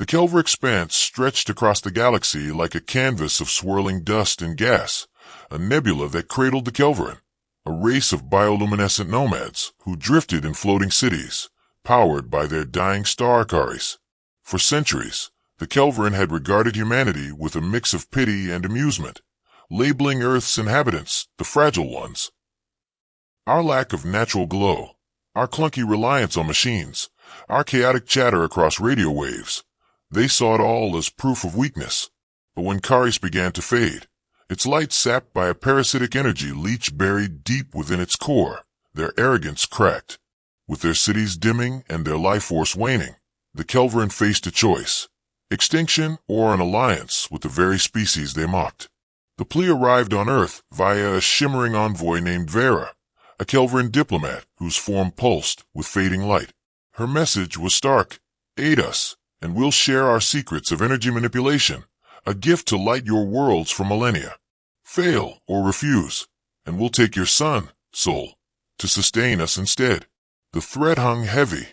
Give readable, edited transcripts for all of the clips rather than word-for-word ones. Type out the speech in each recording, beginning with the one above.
The Kelver expanse stretched across the galaxy like a canvas of swirling dust and gas, a nebula that cradled the Kelverin, a race of bioluminescent nomads who drifted in floating cities, powered by their dying star Akaris. For centuries, the Kelverin had regarded humanity with a mix of pity and amusement, labeling Earth's inhabitants the fragile ones. Our lack of natural glow, our clunky reliance on machines, our chaotic chatter across radio waves, they saw it all as proof of weakness. But when Karis began to fade, its light sapped by a parasitic energy leech buried deep within its core, their arrogance cracked. With their cities dimming and their life force waning, the Kelverin faced a choice: extinction or an alliance with the very species they mocked. The plea arrived on Earth via a shimmering envoy named Vera, a Kelverin diplomat whose form pulsed with fading light. Her message was stark: aid us, and we'll share our secrets of energy manipulation, a gift to light your worlds for millennia. Fail or refuse, and we'll take your sun, soul, to sustain us instead. The threat hung heavy,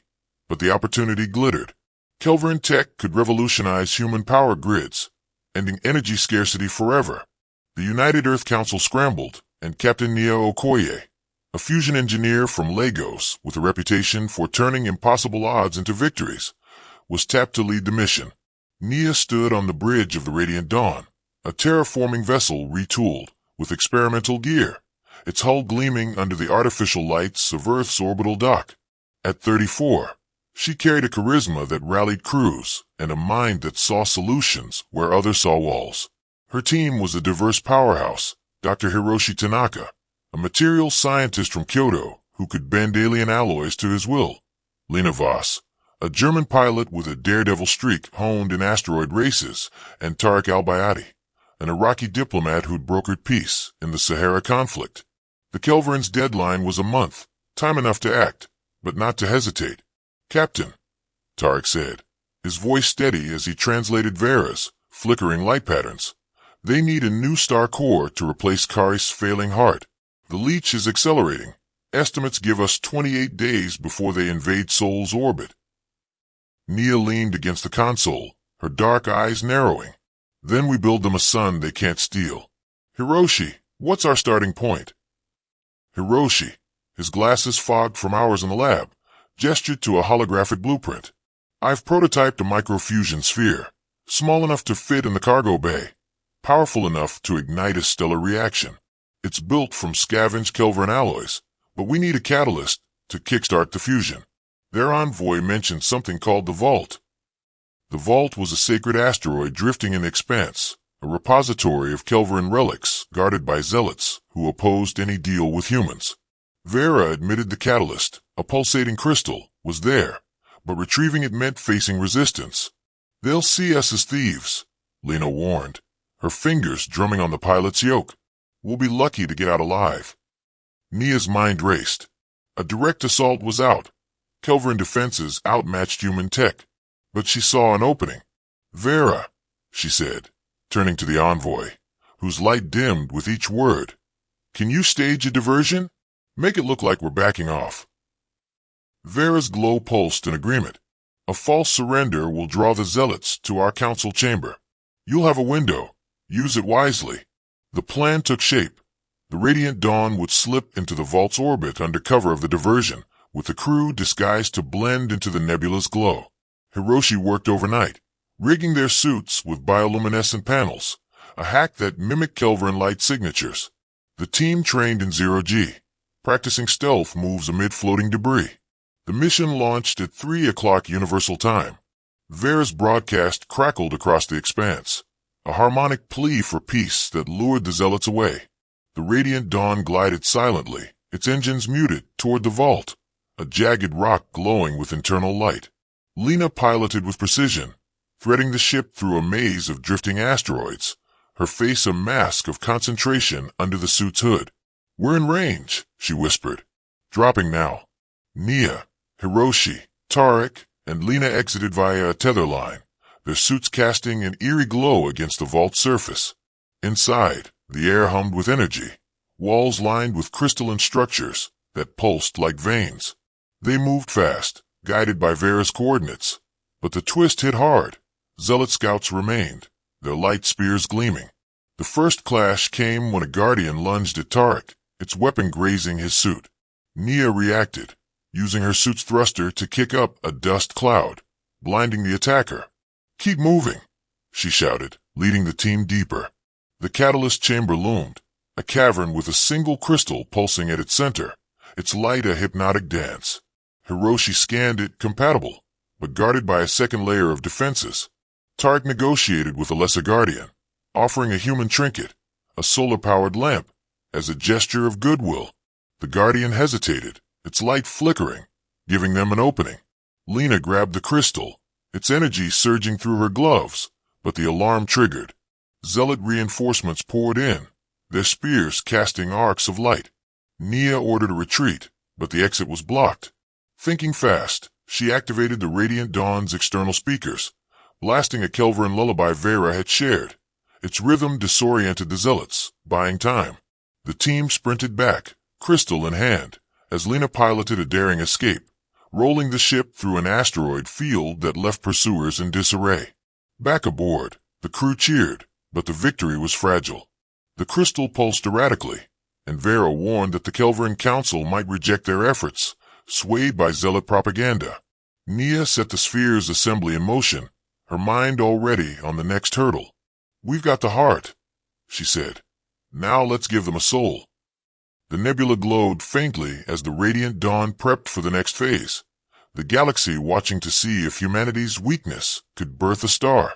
but the opportunity glittered. Kelverin tech could revolutionize human power grids, ending energy scarcity forever. The United Earth Council scrambled, and Captain Nia Okoye, a fusion engineer from Lagos with a reputation for turning impossible odds into victories, was tapped to lead the mission. Nia stood on the bridge of the Radiant Dawn, a terraforming vessel retooled with experimental gear, its hull gleaming under the artificial lights of Earth's orbital dock. At 34, she carried a charisma that rallied crews and a mind that saw solutions where others saw walls. Her team was a diverse powerhouse: Dr. Hiroshi Tanaka, a materials scientist from Kyoto who could bend alien alloys to his will; Lena Voss, a German pilot with a daredevil streak honed in asteroid races; and Tariq al-Bayati, an Iraqi diplomat who'd brokered peace in the Sahara conflict. The Kelverin's deadline was a month, time enough to act, but not to hesitate. "Captain," Tariq said, his voice steady as he translated Vera's flickering light patterns, "they need a new star core to replace Karis' failing heart. The leech is accelerating. Estimates give us 28 days before they invade Sol's orbit." Nia leaned against the console, her dark eyes narrowing. "Then we build them a sun they can't steal." "Hiroshi, what's our starting point?" Hiroshi, his glasses fogged from hours in the lab, gestured to a holographic blueprint. "I've prototyped a microfusion sphere, small enough to fit in the cargo bay, powerful enough to ignite a stellar reaction. It's built from scavenged Kelverin alloys, but we need a catalyst to kickstart the fusion." Their envoy mentioned something called the Vault. The Vault was a sacred asteroid drifting in the expanse, a repository of Kelverin relics guarded by zealots who opposed any deal with humans. Vera admitted the catalyst, a pulsating crystal, was there, but retrieving it meant facing resistance. "They'll see us as thieves," Lena warned, her fingers drumming on the pilot's yoke. "We'll be lucky to get out alive." Nia's mind raced. A direct assault was out. Kelverin defenses outmatched human tech, but she saw an opening. "Vera," she said, turning to the envoy, whose light dimmed with each word, "can you stage a diversion? Make it look like we're backing off." Vera's glow pulsed in agreement. "A false surrender will draw the zealots to our council chamber. You'll have a window. Use it wisely." The plan took shape. The Radiant Dawn would slip into the Vault's orbit under cover of the diversion, with the crew disguised to blend into the nebula's glow. Hiroshi worked overnight, rigging their suits with bioluminescent panels, a hack that mimicked Kelverin light signatures. The team trained in zero-G, practicing stealth moves amid floating debris. The mission launched at 3 o'clock Universal Time. Vera's broadcast crackled across the expanse, a harmonic plea for peace that lured the zealots away. The Radiant Dawn glided silently, its engines muted, toward the Vault, a jagged rock glowing with internal light. Lena piloted with precision, threading the ship through a maze of drifting asteroids, her face a mask of concentration under the suit's hood. "We're in range," she whispered. "Dropping now." Nia, Hiroshi, Tariq, and Lena exited via a tether line, their suits casting an eerie glow against the Vault's surface. Inside, the air hummed with energy, walls lined with crystalline structures that pulsed like veins. They moved fast, guided by Vera's coordinates, but the twist hit hard. Zealot scouts remained, their light spears gleaming. The first clash came when a guardian lunged at Tarek, its weapon grazing his suit. Nia reacted, using her suit's thruster to kick up a dust cloud, blinding the attacker. "Keep moving," she shouted, leading the team deeper. The catalyst chamber loomed, a cavern with a single crystal pulsing at its center, its light a hypnotic dance. Hiroshi scanned it, compatible, but guarded by a second layer of defenses. Tarek negotiated with a lesser guardian, offering a human trinket, a solar-powered lamp, as a gesture of goodwill. The guardian hesitated, its light flickering, giving them an opening. Lena grabbed the crystal, its energy surging through her gloves, but the alarm triggered. Zealot reinforcements poured in, their spears casting arcs of light. Nia ordered a retreat, but the exit was blocked. Thinking fast, she activated the Radiant Dawn's external speakers, blasting a Kelveran lullaby Vera had shared. Its rhythm disoriented the Zealots, buying time. The team sprinted back, crystal in hand, as Lena piloted a daring escape, rolling the ship through an asteroid field that left pursuers in disarray. Back aboard, the crew cheered, but the victory was fragile. The crystal pulsed erratically, and Vera warned that the Kelveran Council might reject their efforts, swayed by Zealot propaganda. Nia set the sphere's assembly in motion, her mind already on the next hurdle. "We've got the heart," she said. "Now let's give them a soul." The nebula glowed faintly as the Radiant Dawn prepped for the next phase, the galaxy watching to see if humanity's weakness could birth a star.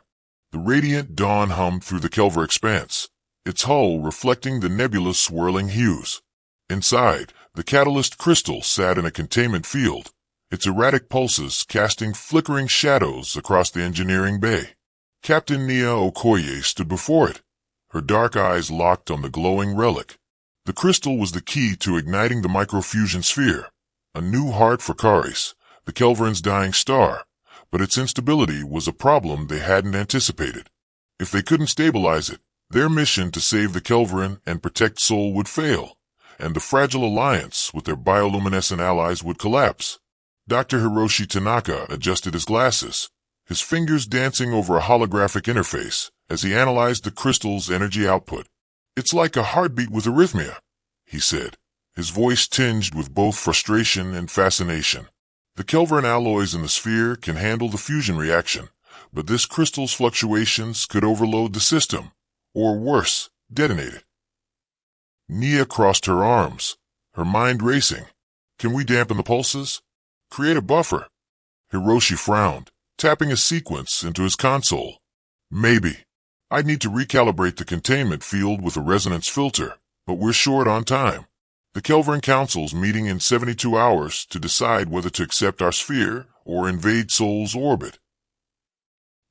The Radiant Dawn hummed through the Kelver expanse, its hull reflecting the nebula's swirling hues. Inside, the catalyst crystal sat in a containment field, its erratic pulses casting flickering shadows across the engineering bay. Captain Nia Okoye stood before it, her dark eyes locked on the glowing relic. The crystal was the key to igniting the microfusion sphere, a new heart for Karis, the Kelveran's dying star, but its instability was a problem they hadn't anticipated. If they couldn't stabilize it, their mission to save the Kelveran and protect Sol would fail, and the fragile alliance with their bioluminescent allies would collapse. Dr. Hiroshi Tanaka adjusted his glasses, his fingers dancing over a holographic interface as he analyzed the crystal's energy output. "It's like a heartbeat with arrhythmia," he said, his voice tinged with both frustration and fascination. "The Kelveran alloys in the sphere can handle the fusion reaction, but this crystal's fluctuations could overload the system, or worse, detonate it." Nia crossed her arms, her mind racing. "Can we dampen the pulses? Create a buffer?" Hiroshi frowned, tapping a sequence into his console. "Maybe. I'd need to recalibrate the containment field with a resonance filter, but we're short on time. The Kelveran Council's meeting in 72 hours to decide whether to accept our sphere or invade Sol's orbit."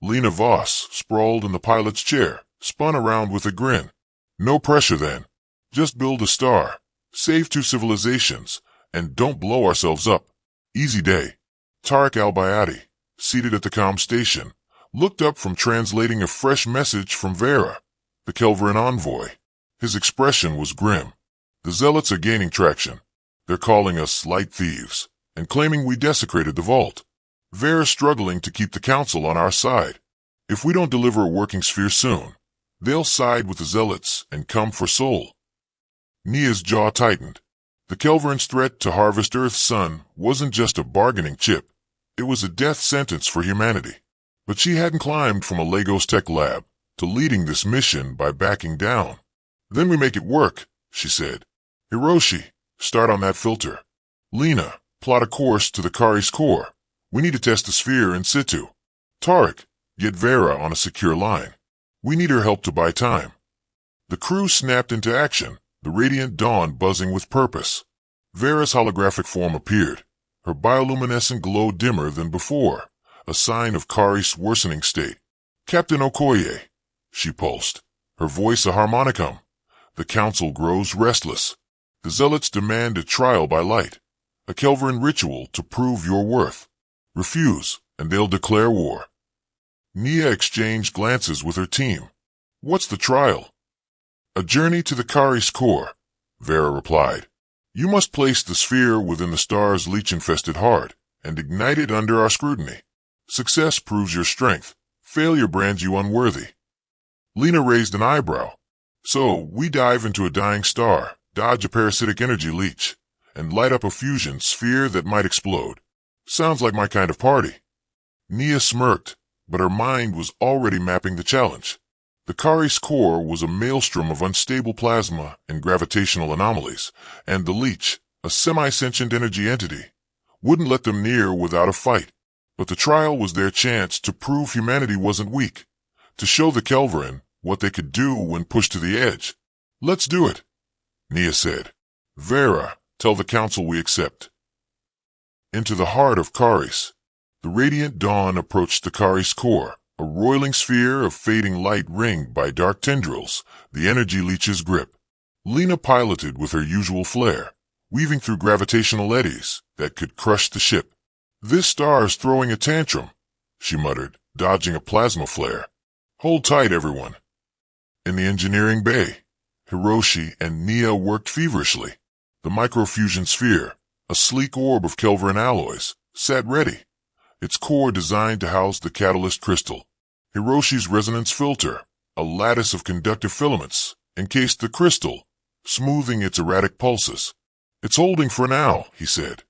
Lena Voss, sprawled in the pilot's chair, spun around with a grin. "No pressure then. Just build a star, save 2 civilizations, and don't blow ourselves up. Easy day." Tarek Al-Bayati, seated at the comm station, looked up from translating a fresh message from Vera, the Kelveran envoy. His expression was grim. "The Zealots are gaining traction. They're calling us light thieves, and claiming we desecrated the vault. Vera's struggling to keep the Council on our side. If we don't deliver a working sphere soon, they'll side with the Zealots and come for Sol." Nia's jaw tightened. The Kelveran's threat to harvest Earth's sun wasn't just a bargaining chip. It was a death sentence for humanity. But she hadn't climbed from a Lagos Tech lab to leading this mission by backing down. "Then we make it work," she said. "Hiroshi, start on that filter. Lena, plot a course to the Karis core. We need to test the sphere in situ. Tarek, get Vera on a secure line. We need her help to buy time." The crew snapped into action, the Radiant Dawn buzzing with purpose. Vera's holographic form appeared, her bioluminescent glow dimmer than before, a sign of Karis' worsening state. "Captain Okoye," she pulsed, her voice a harmonicum. "The Council grows restless. The Zealots demand a trial by light, a Kelveran ritual to prove your worth. Refuse, and they'll declare war." Nia exchanged glances with her team. "What's the trial?" "A journey to the Karis core," Vera replied. "You must place the sphere within the star's leech-infested heart and ignite it under our scrutiny. Success proves your strength. Failure brands you unworthy. Lena raised an eyebrow. So, we dive into a dying star, dodge a parasitic energy leech, and light up a fusion sphere that might explode. Sounds like my kind of party. Nia smirked, but her mind was already mapping the challenge. The Kari's core was a maelstrom of unstable plasma and gravitational anomalies, and the leech, a semi-sentient energy entity, wouldn't let them near without a fight. But the trial was their chance to prove humanity wasn't weak, to show the Kelverin what they could do when pushed to the edge. Let's do it, Nia said. Vera, tell the council we accept. Into the heart of Karis, the radiant dawn approached the Kari's core, a roiling sphere of fading light ringed by dark tendrils, the energy leech's grip. Lena piloted with her usual flair, weaving through gravitational eddies that could crush the ship. This star's throwing a tantrum, she muttered, dodging a plasma flare. Hold tight, everyone. In the engineering bay, Hiroshi and Nia worked feverishly. The microfusion sphere, a sleek orb of Kelverin alloys, sat ready, its core designed to house the catalyst crystal. Hiroshi's resonance filter, a lattice of conductive filaments, encased the crystal, smoothing its erratic pulses. It's holding for now, he said.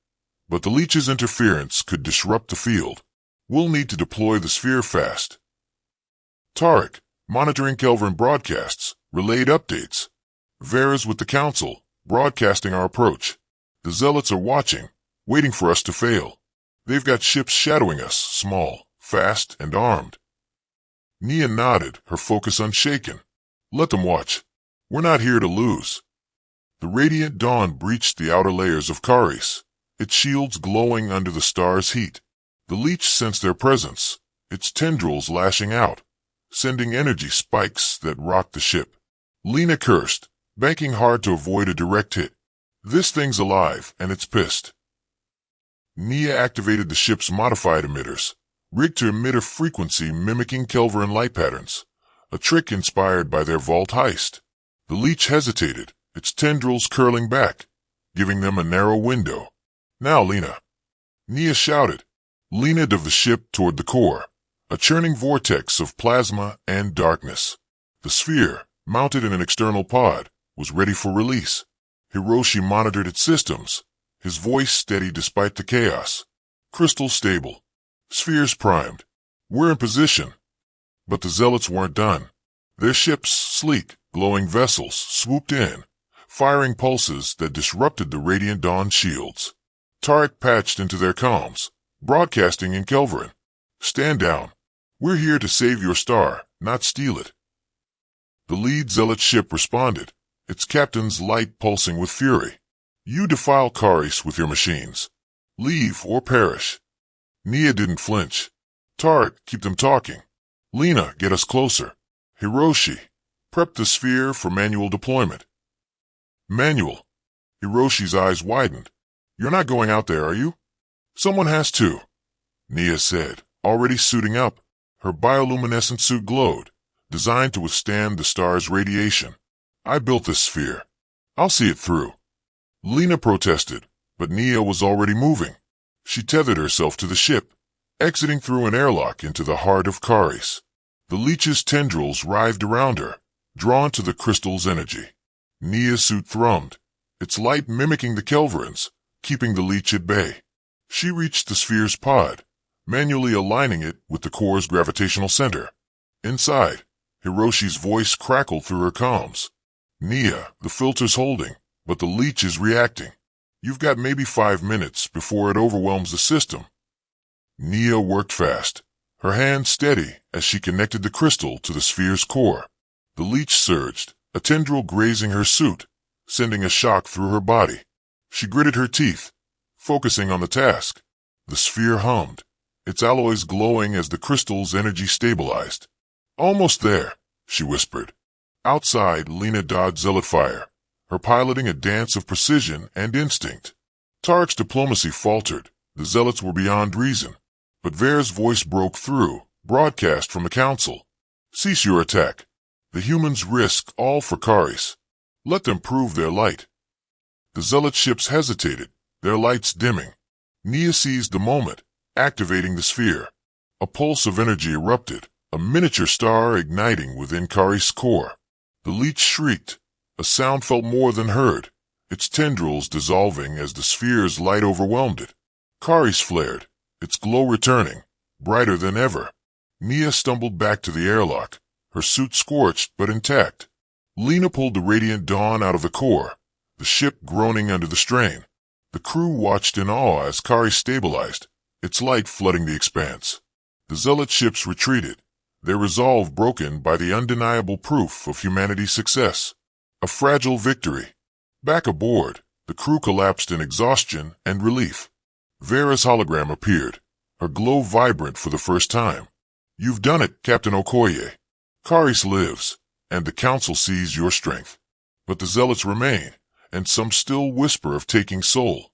But the leech's interference could disrupt the field. We'll need to deploy the sphere fast. Tarek, monitoring Kelverin broadcasts, relayed updates. Vera's with the council, broadcasting our approach. The zealots are watching, waiting for us to fail. They've got ships shadowing us, small, fast, and armed. Nia nodded, her focus unshaken. Let them watch. We're not here to lose. The radiant dawn breached the outer layers of Karis, its shields glowing under the star's heat. The leech sensed their presence, its tendrils lashing out, sending energy spikes that rocked the ship. Lena cursed, banking hard to avoid a direct hit. This thing's alive, and it's pissed. Nia activated the ship's modified emitters, rigged to emit a frequency mimicking Kelverin light patterns, a trick inspired by their vault heist. The leech hesitated, its tendrils curling back, giving them a narrow window. Now, Lena. Nia shouted, leaned of the ship toward the core, a churning vortex of plasma and darkness. The sphere, mounted in an external pod, was ready for release. Hiroshi monitored its systems, his voice steady despite the chaos. Crystal stable. Spheres primed. We're in position. But the zealots weren't done. Their ships, sleek, glowing vessels, swooped in, firing pulses that disrupted the radiant dawn shields. Tarek patched into their comms, broadcasting in Kelverin. Stand down. We're here to save your star, not steal it. The lead zealot ship responded, its captain's light pulsing with fury. You defile Karis with your machines. Leave or perish. Nia didn't flinch. Tarek, keep them talking. Lena, get us closer. Hiroshi, prep the sphere for manual deployment. Manual. Hiroshi's eyes widened. You're not going out there, are you? Someone has to, Nia said, already suiting up. Her bioluminescent suit glowed, designed to withstand the star's radiation. I built this sphere. I'll see it through. Lena protested, but Nia was already moving. She tethered herself to the ship, exiting through an airlock into the heart of Karis. The leech's tendrils writhed around her, drawn to the crystal's energy. Nia's suit thrummed, its light mimicking the Kelverin's, keeping the leech at bay. She reached the sphere's pod, manually aligning it with the core's gravitational center. Inside, Hiroshi's voice crackled through her comms. Nia, the filter's holding, but the leech is reacting. You've got maybe 5 minutes before it overwhelms the system. Nia worked fast, her hand steady as she connected the crystal to the sphere's core. The leech surged, a tendril grazing her suit, sending a shock through her body. She gritted her teeth, focusing on the task. The sphere hummed, its alloys glowing as the crystal's energy stabilized. Almost there, she whispered. Outside, Lena dodged zealot fire, her piloting a dance of precision and instinct. Tarek's diplomacy faltered. The zealots were beyond reason. But Vera's voice broke through, broadcast from the council. Cease your attack. The humans risk all for Karis. Let them prove their light. The zealot ships hesitated, their lights dimming. Nia seized the moment, activating the sphere. A pulse of energy erupted, a miniature star igniting within Kari's core. The leech shrieked. A sound felt more than heard, its tendrils dissolving as the sphere's light overwhelmed it. Kari's flared, its glow returning, brighter than ever. Nia stumbled back to the airlock, her suit scorched but intact. Lena pulled the radiant dawn out of the core, the ship groaning under the strain. The crew watched in awe as Kari stabilized, its light flooding the expanse. The zealot ships retreated, their resolve broken by the undeniable proof of humanity's success. A fragile victory. Back aboard, the crew collapsed in exhaustion and relief. Vera's hologram appeared, her glow vibrant for the first time. "You've done it, Captain Okoye. Kari's lives, and the Council sees your strength. But the zealots remain, and some still whisper of taking soul."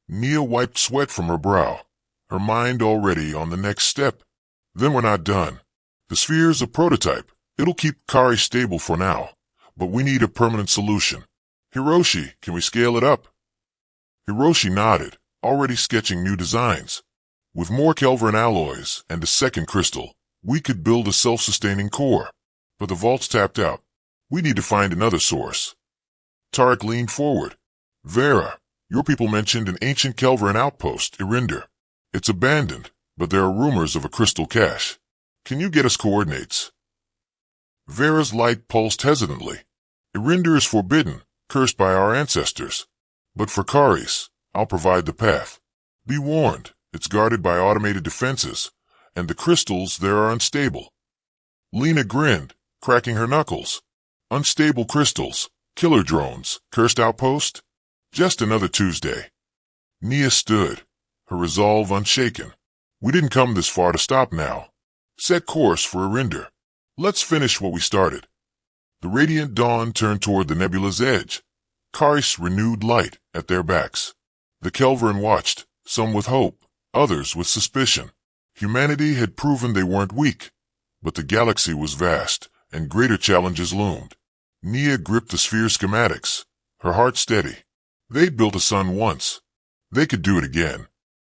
Nia wiped sweat from her brow, her mind already on the next step. "Then we're not done. The sphere's a prototype. It'll keep Kari stable for now, but we need a permanent solution. Hiroshi, can we scale it up?" Hiroshi nodded, already sketching new designs. "With more Kelvin alloys and a second crystal, we could build a self-sustaining core. But the vault's tapped out. We need to find another source." Tarek leaned forward. "Vera, your people mentioned an ancient Kelvin outpost, Irinder. It's abandoned, but there are rumors of a crystal cache. Can you get us coordinates?" Vera's light pulsed hesitantly. "Irinder is forbidden, cursed by our ancestors. But for Kari's, I'll provide the path. Be warned, it's guarded by automated defenses, and the crystals there are unstable." Lena grinned, cracking her knuckles. "Unstable crystals, killer drones, cursed outpost? Just another Tuesday." Nia stood, her resolve unshaken. "We didn't come this far to stop now. Set course for Irinder. Let's finish what we started." The radiant dawn turned toward the nebula's edge, Kari's renewed light at their backs. The Kelvin watched, some with hope, others with suspicion. Humanity had proven they weren't weak, but the galaxy was vast, and greater challenges loomed. Nia gripped the sphere schematics, her heart steady. They'd built a sun once. They could do it again.